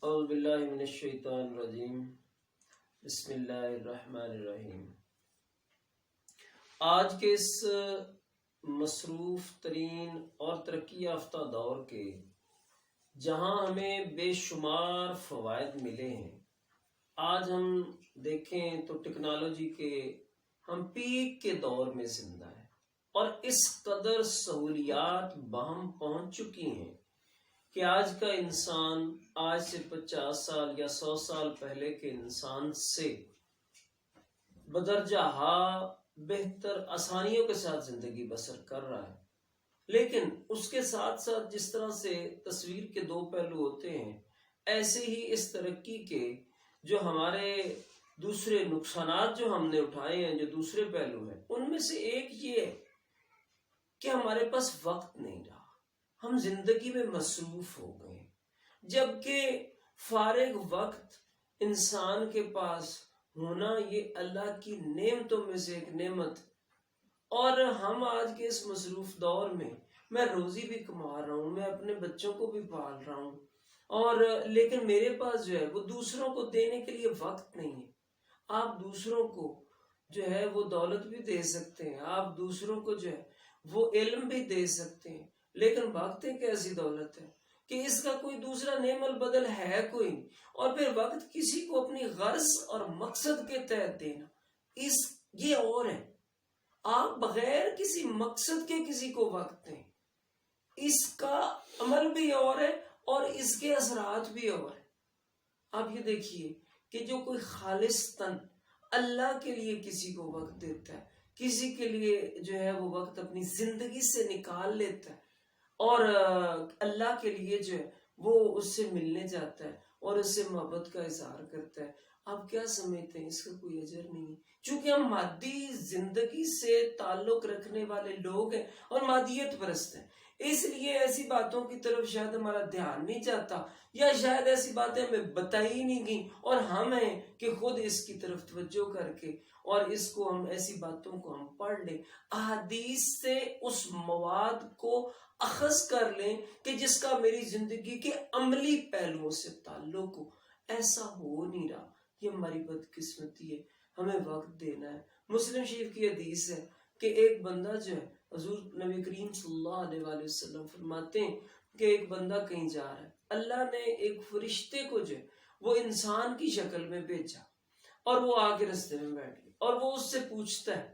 اعوذ باللہ من الشیطان الرجیم بسم اللہ الرحمن الرحیم۔ آج کے اس مصروف ترین اور ترقی یافتہ دور کے جہاں ہمیں بے شمار فوائد ملے ہیں، آج ہم دیکھیں تو ٹیکنالوجی کے ہم پیک کے دور میں زندہ ہیں اور اس قدر سہولیات بہم پہنچ چکی ہیں کہ آج کا انسان آج سے 50 سال یا 100 سال پہلے کے انسان سے بدرجہ بہتر آسانیوں کے ساتھ زندگی بسر کر رہا ہے، لیکن اس کے ساتھ ساتھ جس طرح سے تصویر کے دو پہلو ہوتے ہیں، ایسے ہی اس ترقی کے جو ہمارے دوسرے نقصانات جو ہم نے اٹھائے ہیں، جو دوسرے پہلو ہیں، ان میں سے ایک یہ ہے کہ ہمارے پاس وقت نہیں رہا، ہم زندگی میں مصروف ہو گئے، جبکہ فارغ وقت انسان کے پاس ہونا یہ اللہ کی نعمتوں میں سے ایک نعمت، اور ہم آج کے اس مصروف دور میں روزی بھی کما رہا ہوں، میں اپنے بچوں کو بھی پال رہا ہوں، اور لیکن میرے پاس جو ہے وہ دوسروں کو دینے کے لیے وقت نہیں ہے۔ آپ دوسروں کو جو ہے وہ دولت بھی دے سکتے ہیں، آپ دوسروں کو جو ہے وہ علم بھی دے سکتے ہیں، لیکن وقت ایک ایسی دولت ہے کہ اس کا کوئی دوسرا نعم البدل ہے کوئی نہیں، اور پھر وقت کسی کو اپنی غرض اور مقصد کے تحت دینا یہ اور ہے۔ آپ بغیر کسی مقصد کے کسی کو وقت دیں، اس کا عمل بھی اور ہے اور اس کے اثرات بھی اور ہیں۔ آپ یہ دیکھیے کہ جو کوئی خالصتاً اللہ کے لیے کسی کو وقت دیتا ہے، کسی کے لیے جو ہے وہ وقت اپنی زندگی سے نکال لیتا ہے اور اللہ کے لیے جو ہے وہ اس سے ملنے جاتا ہے اور اس سے محبت کا اظہار کرتا ہے، آپ کیا سمجھتے ہیں اس کا کوئی اجر نہیں ہے؟ چونکہ ہم مادی زندگی سے تعلق رکھنے والے لوگ ہیں اور مادیت پرست ہیں، اس لیے ایسی باتوں کی طرف شاید ہمارا دھیان نہیں جاتا، یا شاید ایسی باتیں ہمیں بتائی نہیں گئی اور ہم ہیں کہ خود اس کی طرف توجہ کر کے اور اس کو ہم ایسی باتوں کو ہم پڑھ لیں، احادیث سے اس مواد کو اخذ کر لیں کہ جس کا میری زندگی کے عملی پہلوؤں سے تعلق ہو۔ ایسا ہو نہیں رہا، یہ ہماری بدقسمتی ہے، ہمیں وقت دینا ہے۔ مسلم شریف کی حدیث ہے کہ ایک بندہ جو ہے، حضور نبی کریم صلی اللہ علیہ وآلہ وسلم فرماتے ہیں کہ ایک بندہ کہیں جا رہا ہے، اللہ نے ایک فرشتے کو جو ہے وہ انسان کی شکل میں بھیجا اور وہ آ کے رستے میں بیٹھ گیا اور وہ اس سے پوچھتا ہے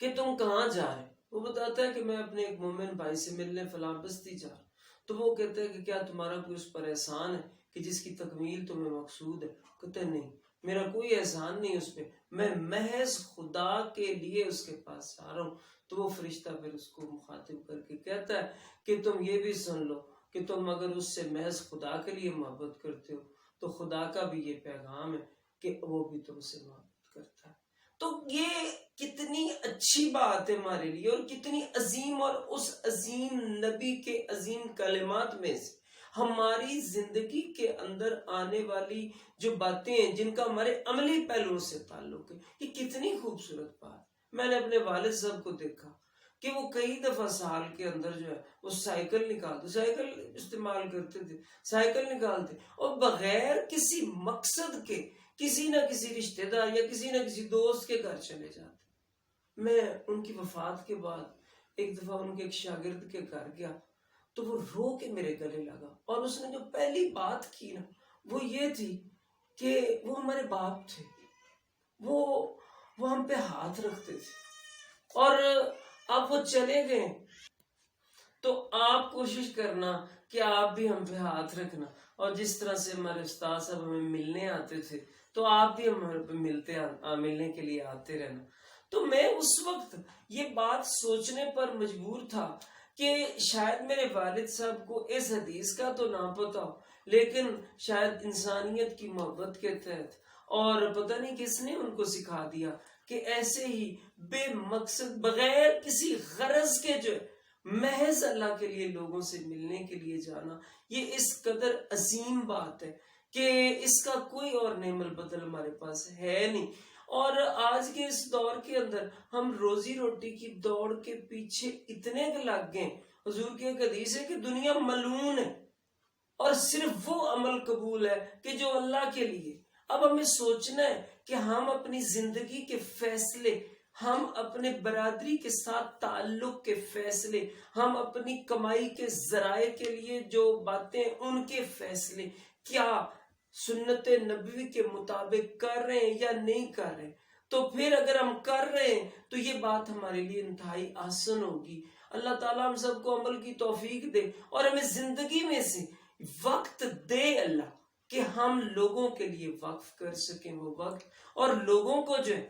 کہ تم کہاں جا رہے؟ وہ بتاتا ہے کہ میں اپنے ایک مومن بھائی سے ملنے فلاں بستی جا رہا ہوں۔ تو وہ کہتا ہے کہ کیا تمہارا کوئی اس پر احسان ہے کہ جس کی تکمیل تمہیں مقصود ہے؟ کہتا ہے نہیں، میرا کوئی احسان نہیں اس پہ، میں محض خدا کے لیے اس کے پاس جا رہا ہوں۔ تو وہ فرشتہ پھر اس کو مخاطب کر کے کہتا ہے کہ تم یہ بھی سن لو کہ تم اگر اس سے محض خدا کے لیے محبت کرتے ہو تو خدا کا بھی یہ پیغام ہے کہ وہ بھی تم سے محبت کرتا ہے۔ تو یہ کتنی اچھی بات ہے ہمارے لیے اور کتنی عظیم، اور اس عظیم نبی کے عظیم کلمات میں سے ہماری زندگی کے اندر آنے والی جو باتیں ہیں جن کا ہمارے عملی پہلوؤں سے تعلق ہے، یہ کتنی خوبصورت بات۔ میں نے اپنے والد صاحب کو دیکھا کہ وہ کئی دفعہ سال کے اندر جو ہے وہ سائیکل نکالتے، سائیکل استعمال کرتے تھے، سائیکل نکالتے اور بغیر کسی مقصد کے کسی نہ کسی رشتہ دار یا کسی نہ کسی دوست کے گھر چلے جاتے۔ میں ان کی وفات کے بعد ایک دفعہ ان کے ایک شاگرد کے گھر گیا تو وہ رو کے میرے گلے لگا، اور اس نے جو پہلی بات کی نا وہ یہ تھی کہ وہ ہمارے باپ تھے، وہ ہم پہ ہاتھ رکھتے تھے اور اب وہ چلے گئے، تو آپ کوشش کرنا کہ آپ بھی ہم پہ ہاتھ رکھنا، اور جس طرح سے ہمارے استاد صاحب ہمیں ملنے آتے تھے تو آپ بھی ہمارے پہ ملنے کے لیے آتے رہنا۔ تو میں اس وقت یہ بات سوچنے پر مجبور تھا کہ شاید میرے والد صاحب کو اس حدیث کا تو نہ پتا ہو، لیکن شاید انسانیت کی محبت کے تحت اور پتہ نہیں کس نے ان کو سکھا دیا کہ ایسے ہی بے مقصد بغیر کسی غرض کے جو محض اللہ کے لیے لوگوں سے ملنے کے لیے جانا، یہ اس قدر عظیم بات ہے کہ اس کا کوئی اور نعم البدل ہمارے پاس ہے نہیں۔ اور آج کے اس دور کے اندر ہم روزی روٹی کی دوڑ کے پیچھے اتنے لگ گئے، حضور کی ایک حدیث ہے کہ دنیا ملعون ہے، اور صرف وہ عمل قبول ہے کہ جو اللہ کے لیے. اب ہمیں سوچنا ہے کہ ہم اپنی زندگی کے فیصلے، ہم اپنے برادری کے ساتھ تعلق کے فیصلے، ہم اپنی کمائی کے ذرائع کے لیے جو باتیں ان کے فیصلے کیا سنت نبوی کے مطابق کر رہے ہیں یا نہیں کر رہے. تو پھر اگر ہم کر رہے ہیں تو یہ بات ہمارے لیے انتہائی آسان ہوگی. اللہ تعالیٰ ہم سب کو عمل کی توفیق دے اور ہمیں زندگی میں سے وقت دے اللہ کہ ہم لوگوں کے لیے وقف کر سکیں وہ وقت، اور لوگوں کو جو ہے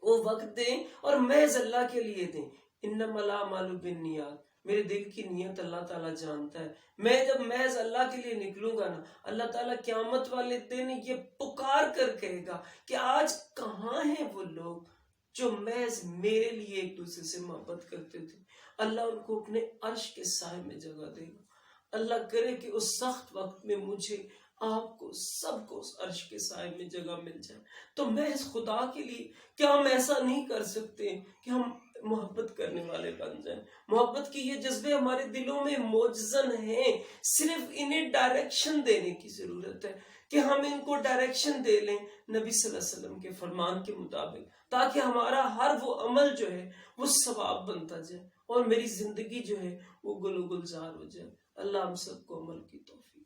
وہ وقت دیں اور محض اللہ کے لیے دیں. انما الاعمال بالنیات، میرے دل کی نیت اللہ تعالیٰ جانتا ہے. میں جب محض اللہ کے لیے نکلوں گا نا، اللہ تعالیٰ قیامت والے دن یہ پکار کر کہے گا کہ آج کہاں ہیں وہ لوگ جو محض میرے لیے ایک دوسرے سے محبت کرتے تھے. اللہ ان کو اپنے عرش کے سائے میں جگہ دے گا. اللہ کرے کہ اس سخت وقت میں مجھے، آپ کو، سب کو اس عرش کے سائے میں جگہ مل جائے. تو محض خدا کے لیے کیا ہم ایسا نہیں کر سکتے کہ ہم محبت کرنے والے بن جائیں؟ محبت کی یہ جذبے ہمارے دلوں میں موجزن ہیں، صرف انہیں ڈائریکشن دینے کی ضرورت ہے کہ ہم ان کو ڈائریکشن دے لیں نبی صلی اللہ علیہ وسلم کے فرمان کے مطابق، تاکہ ہمارا ہر وہ عمل جو ہے وہ ثواب بنتا جائے اور میری زندگی جو ہے وہ گل و گلزار ہو جائے. اللہ ہم سب کو عمل کی توفیق